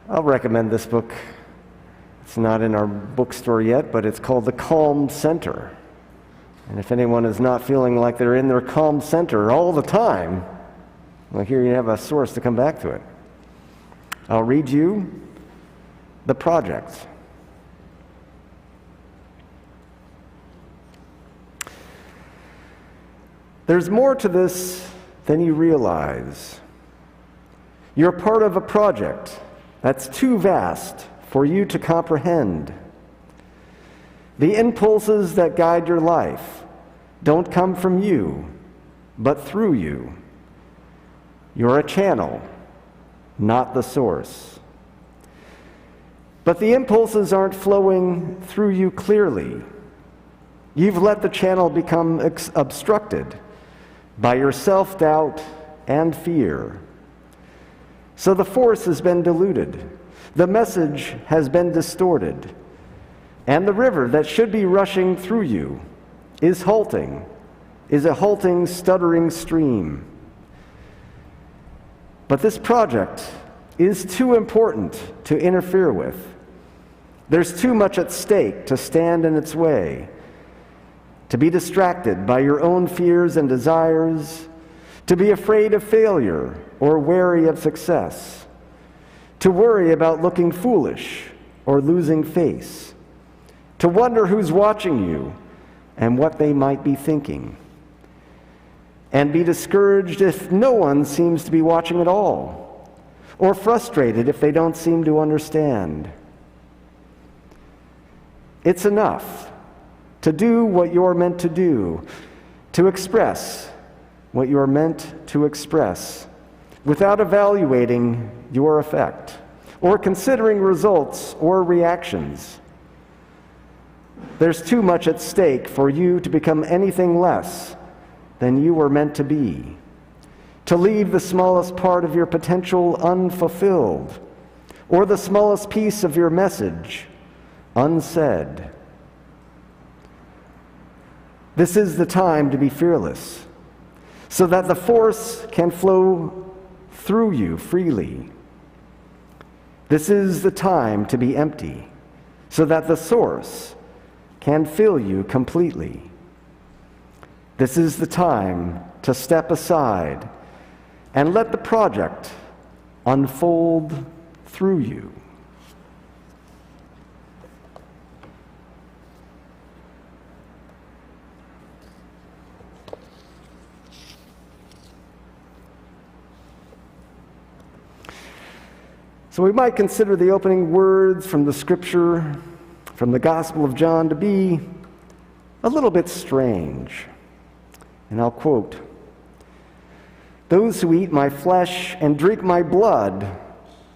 I'll recommend this book. It's not in our bookstore yet, but it's called The Calm Center. And if anyone is not feeling like they're in their calm center all the time, well, here you have a source to come back to it. I'll read you the project. There's more to this than you realize. You're part of a project that's too vast for you to comprehend. The impulses that guide your life don't come from you, but through you. You're a channel, not the source. But the impulses aren't flowing through you clearly. You've let the channel become obstructed by your self-doubt and fear. So the force has been diluted, the message has been distorted, and the river that should be rushing through you is a halting, stuttering stream. But this project is too important to interfere with. There's too much at stake to stand in its way, to be distracted by your own fears and desires, to be afraid of failure or wary of success, to worry about looking foolish or losing face, to wonder who's watching you and what they might be thinking, and be discouraged if no one seems to be watching at all, or frustrated if they don't seem to understand. It's enough to do what you're meant to do, to express what you're meant to express, without evaluating your effect, or considering results or reactions. There's too much at stake for you to become anything less than you were meant to be, to leave the smallest part of your potential unfulfilled, or the smallest piece of your message unsaid. This is the time to be fearless, so that the force can flow through you freely. This is the time to be empty, so that the source can fill you completely. This is the time to step aside and let the project unfold through you. So we might consider the opening words from the scripture, from the Gospel of John, to be a little bit strange. And I'll quote, "Those who eat my flesh and drink my blood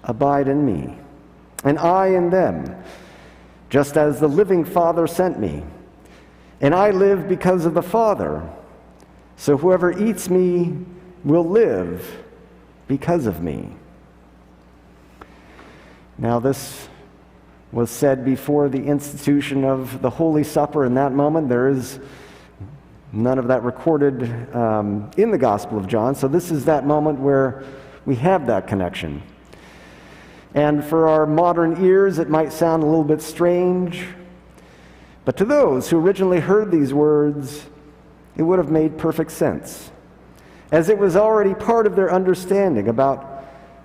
abide in me, and I in them, just as the living Father sent me. And I live because of the Father. So whoever eats me will live because of me." Now, this was said before the institution of the Holy Supper. In that moment, there is none of that recorded in the Gospel of John. So this is that moment where we have that connection. And for our modern ears, it might sound a little bit strange. But to those who originally heard these words, it would have made perfect sense, as it was already part of their understanding about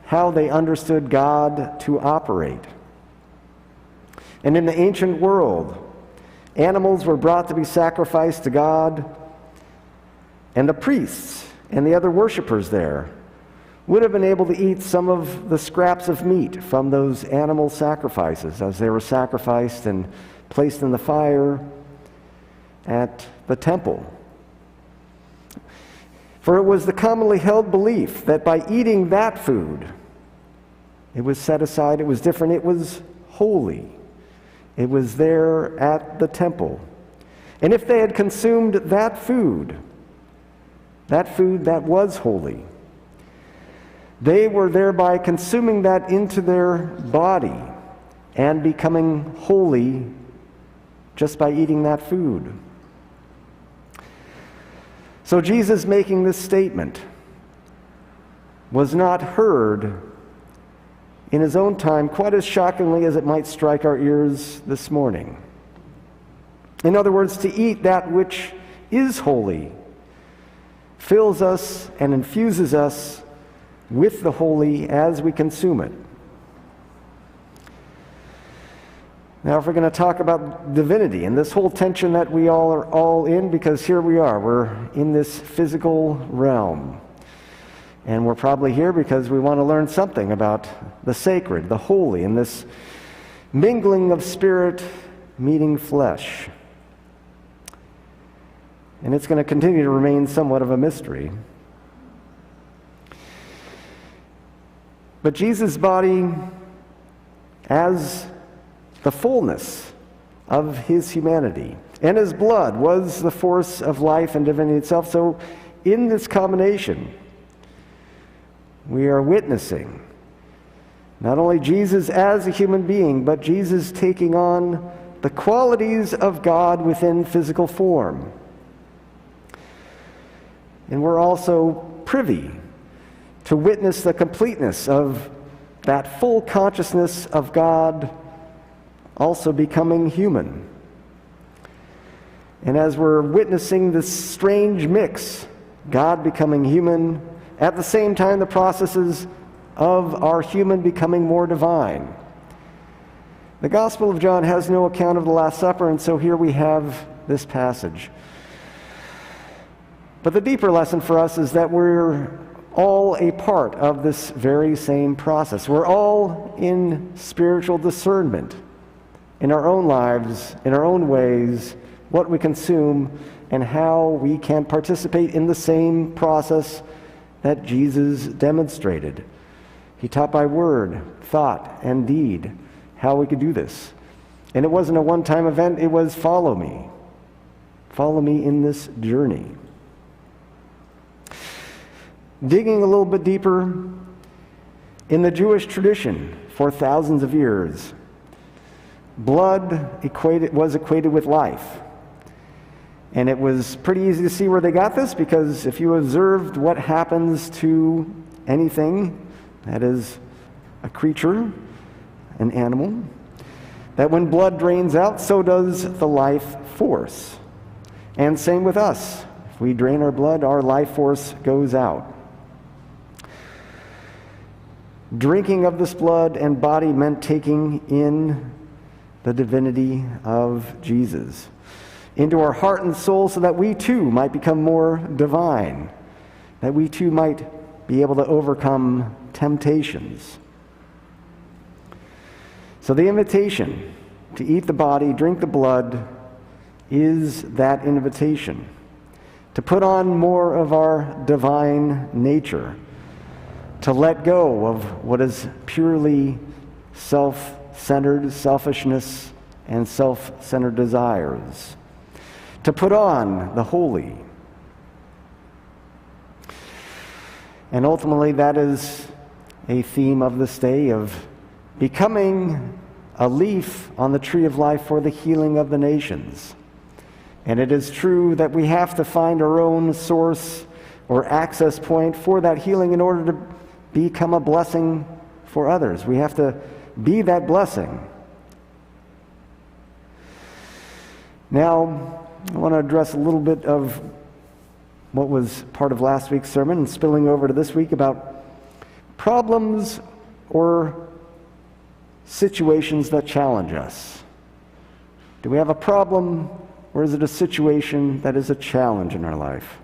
how they understood God to operate. And in the ancient world, animals were brought to be sacrificed to God, and the priests and the other worshipers there would have been able to eat some of the scraps of meat from those animal sacrifices as they were sacrificed and placed in the fire at the temple. For it was the commonly held belief that by eating that food, it was set aside, it was different, it was holy. It was there at the temple. And if they had consumed that food that was holy, they were thereby consuming that into their body and becoming holy just by eating that food. So Jesus making this statement was not heard in his own time, quite as shockingly as it might strike our ears this morning. In other words, to eat that which is holy fills us and infuses us with the holy as we consume it. Now, if we're going to talk about divinity and this whole tension that we all are all in, because here we are, we're in this physical realm. And we're probably here because we want to learn something about the sacred, the holy, and this mingling of spirit meeting flesh. And it's going to continue to remain somewhat of a mystery. But Jesus' body, as the fullness of his humanity, and his blood was the force of life and divinity itself. So in this combination, we are witnessing not only Jesus as a human being, but Jesus taking on the qualities of God within physical form. And we're also privy to witness the completeness of that full consciousness of God also becoming human. And as we're witnessing this strange mix, God becoming human, at the same time the processes of our human becoming more divine. The Gospel of John has no account of the Last Supper, and so here we have this passage. But the deeper lesson for us is that we're all a part of this very same process. We're all in spiritual discernment in our own lives, in our own ways, what we consume, and how we can participate in the same process that Jesus demonstrated. He taught by word, thought, and deed how we could do this. And it wasn't a one-time event, it was follow me. Follow me in this journey. Digging a little bit deeper, in the Jewish tradition for thousands of years, blood was equated with life. And it was pretty easy to see where they got this, because if you observed what happens to anything that is a creature, an animal, that when blood drains out, so does the life force. And same with us. If we drain our blood, our life force goes out. Drinking of this blood and body meant taking in the divinity of Jesus into our heart and soul, so that we too might become more divine, that we too might be able to overcome temptations. So the invitation to eat the body, drink the blood, is that invitation to put on more of our divine nature, to let go of what is purely self-centered selfishness and self-centered desires, to put on the holy. And ultimately, that is a theme of this day, of becoming a leaf on the tree of life for the healing of the nations. And it is true that we have to find our own source or access point for that healing in order to become a blessing for others. We have to be that blessing. Now, I want to address a little bit of what was part of last week's sermon and spilling over to this week about problems or situations that challenge us. Do we have a problem, or is it a situation that is a challenge in our life?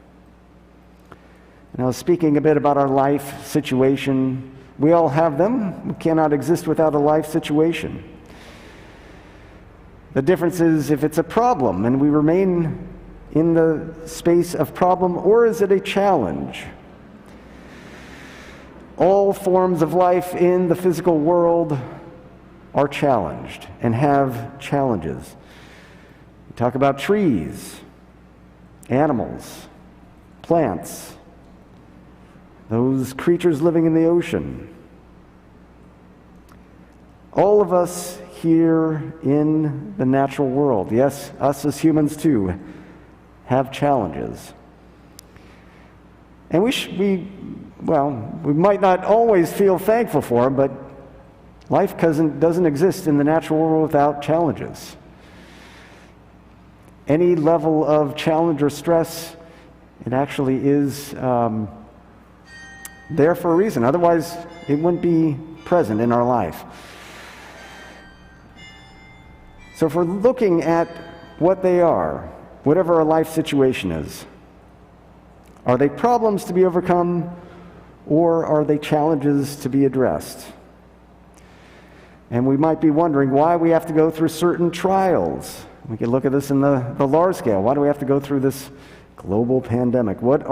Now, speaking a bit about our life situation, we all have them. We cannot exist without a life situation. The difference is if it's a problem and we remain in the space of problem, or is it a challenge? All forms of life in the physical world are challenged and have challenges. We talk about trees, animals, plants, those creatures living in the ocean. All of us here in the natural world, yes, us as humans too, have challenges. And we might not always feel thankful for them, but Life doesn't exist in the natural world without challenges. Any level of challenge or stress, it actually is there for a reason. Otherwise, it wouldn't be present in our life. So if we're looking at what they are, whatever our life situation is, are they problems to be overcome, or are they challenges to be addressed? And we might be wondering why we have to go through certain trials. We can look at this in the large scale. Why do we have to go through this global pandemic? What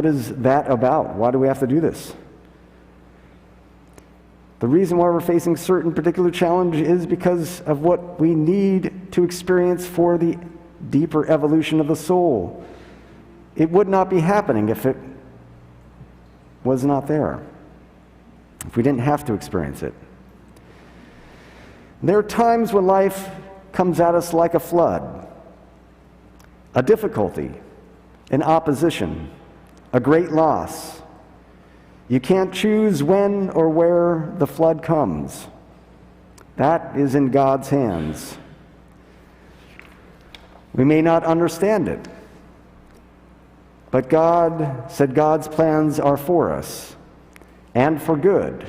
is that about? Why do we have to do this? The reason why we're facing certain particular challenge is because of what we need to experience for the deeper evolution of the soul. It would not be happening if it was not there, if we didn't have to experience it. There are times when life comes at us like a flood, a difficulty, an opposition, a great loss. You can't choose when or where the flood comes. That is in God's hands. We may not understand it, but God said God's plans are for us, and for good,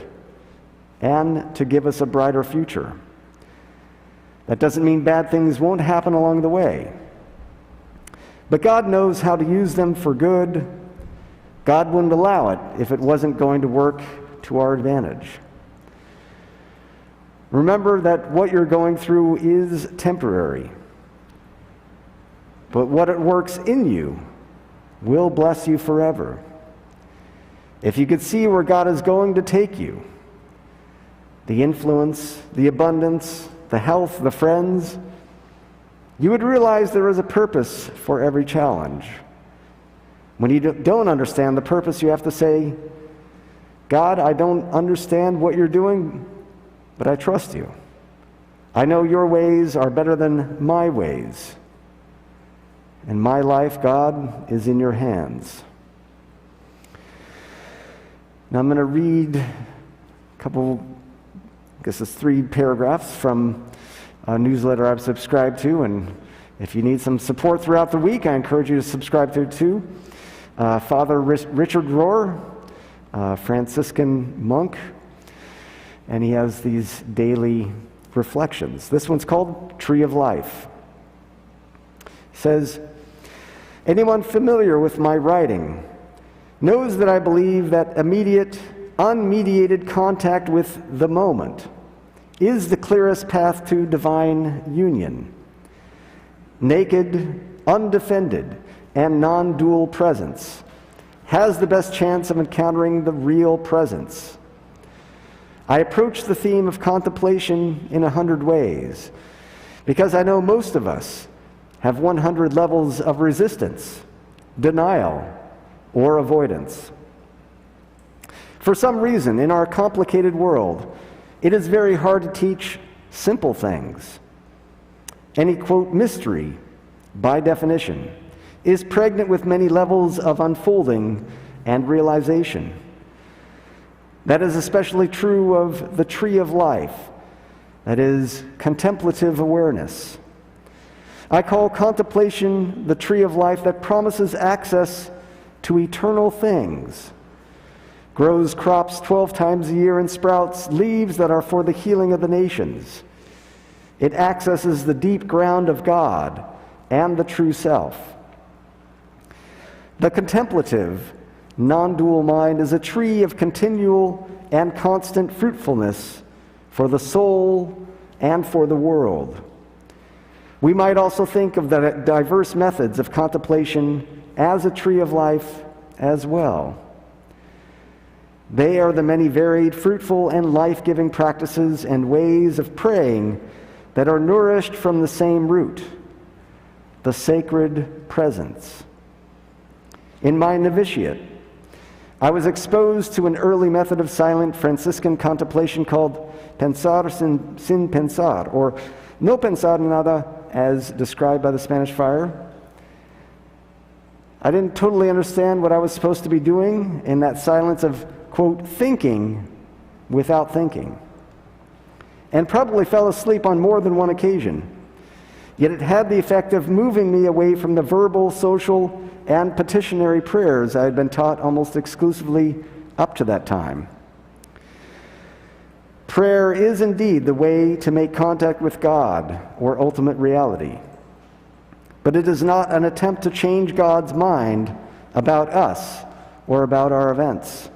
and to give us a brighter future. That doesn't mean bad things won't happen along the way. But God knows how to use them for good. God wouldn't allow it if it wasn't going to work to our advantage. Remember that what you're going through is temporary. But what it works in you will bless you forever. If you could see where God is going to take you, the influence, the abundance, the health, the friends, you would realize there is a purpose for every challenge. When you don't understand the purpose, you have to say, God, I don't understand what you're doing, but I trust you. I know your ways are better than my ways. And my life, God, is in your hands. Now I'm going to read a couple, I guess it's 3 paragraphs from a newsletter I've subscribed to, and if you need some support throughout the week, I encourage you to subscribe to it too. Father Richard Rohr, Franciscan monk, and he has these daily reflections. This one's called Tree of Life. He says, anyone familiar with my writing knows that I believe that immediate, unmediated contact with the moment is the clearest path to divine union. Naked, undefended, and non-dual presence has the best chance of encountering the real presence. I approach the theme of contemplation in 100 ways, because I know most of us have 100 levels of resistance, denial, or avoidance. For some reason, in our complicated world, it is very hard to teach simple things. Any, quote, mystery, by definition, is pregnant with many levels of unfolding and realization. That is especially true of the tree of life, that is, contemplative awareness. I call contemplation the tree of life that promises access to eternal things, grows crops 12 times a year and sprouts leaves that are for the healing of the nations. It accesses the deep ground of God and the true self. The contemplative, non-dual mind is a tree of continual and constant fruitfulness for the soul and for the world. We might also think of the diverse methods of contemplation as a tree of life as well. They are the many varied, fruitful, and life-giving practices and ways of praying that are nourished from the same root, the sacred presence. In my novitiate, I was exposed to an early method of silent Franciscan contemplation called pensar sin pensar, or no pensar nada, as described by the Spanish Friar. I didn't totally understand what I was supposed to be doing in that silence of, quote, thinking without thinking, and probably fell asleep on more than one occasion. Yet it had the effect of moving me away from the verbal, social, and petitionary prayers I had been taught almost exclusively up to that time. Prayer is indeed the way to make contact with God or ultimate reality. But it is not an attempt to change God's mind about us or about our events.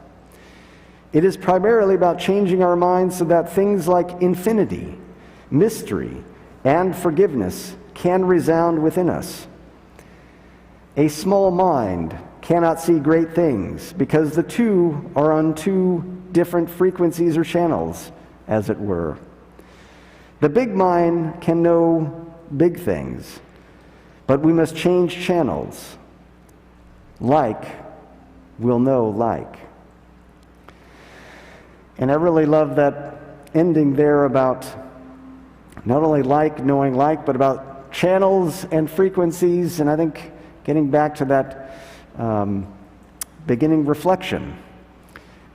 It is primarily about changing our minds so that things like infinity, mystery, and forgiveness can resound within us. A small mind cannot see great things because the two are on two different frequencies or channels, as it were. The big mind can know big things, but we must change channels. Like will know like. And I really love that ending there about not only like, knowing like, but about channels and frequencies, and I think getting back to that beginning reflection.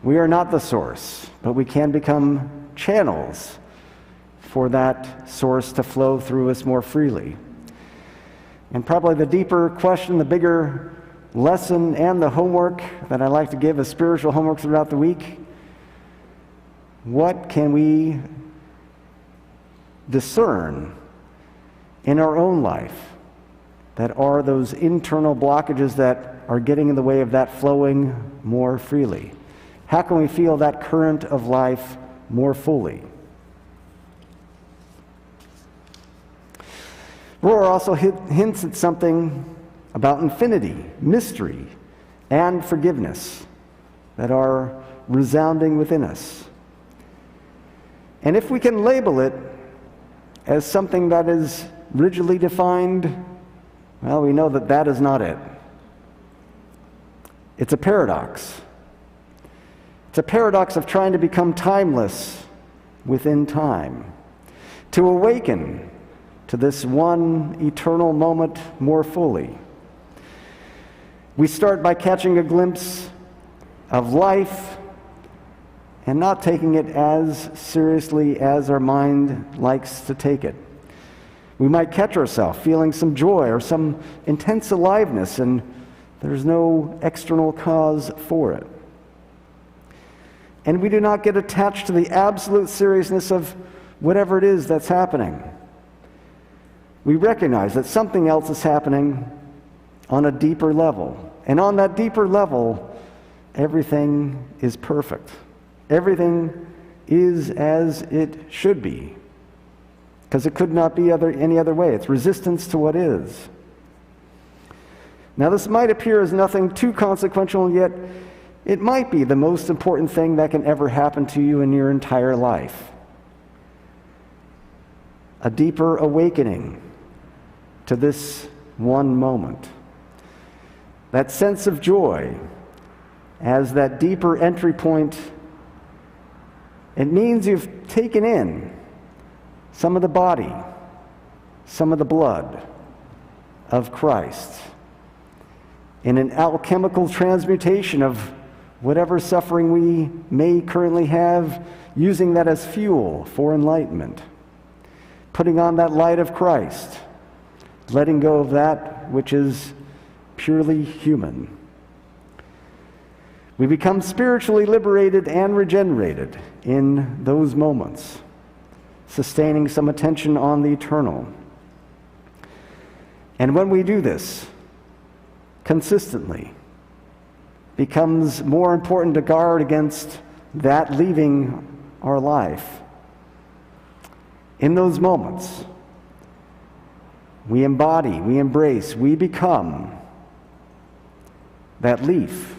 We are not the source, but we can become channels for that source to flow through us more freely. And probably the deeper question, the bigger lesson, and the homework that I like to give as spiritual homework throughout the week: what can we discern in our own life that are those internal blockages that are getting in the way of that flowing more freely? How can we feel that current of life more fully? Rohr also hints at something about infinity, mystery, and forgiveness that are resounding within us. And if we can label it as something that is rigidly defined, well, we know that that is not it. It's a paradox. It's a paradox of trying to become timeless within time, to awaken to this one eternal moment more fully. We start by catching a glimpse of life and not taking it as seriously as our mind likes to take it. We might catch ourselves feeling some joy or some intense aliveness, and there's no external cause for it. And we do not get attached to the absolute seriousness of whatever it is that's happening. We recognize that something else is happening on a deeper level. And on that deeper level, everything is perfect. Everything is as it should be, because it could not be any other way. It's resistance to what is. Now, this might appear as nothing too consequential, yet it might be the most important thing that can ever happen to you in your entire life. A deeper awakening to this one moment. That sense of joy as that deeper entry point. It means you've taken in some of the body, some of the blood of Christ in an alchemical transmutation of whatever suffering we may currently have, using that as fuel for enlightenment, putting on that light of Christ, letting go of that which is purely human. We become spiritually liberated and regenerated in those moments, sustaining some attention on the eternal. And when we do this consistently, it becomes more important to guard against that leaving our life. In those moments, we embody, we embrace, we become that leaf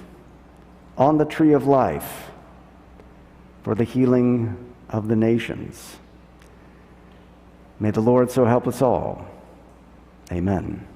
on the tree of life for the healing of the nations. May the Lord so help us all. Amen.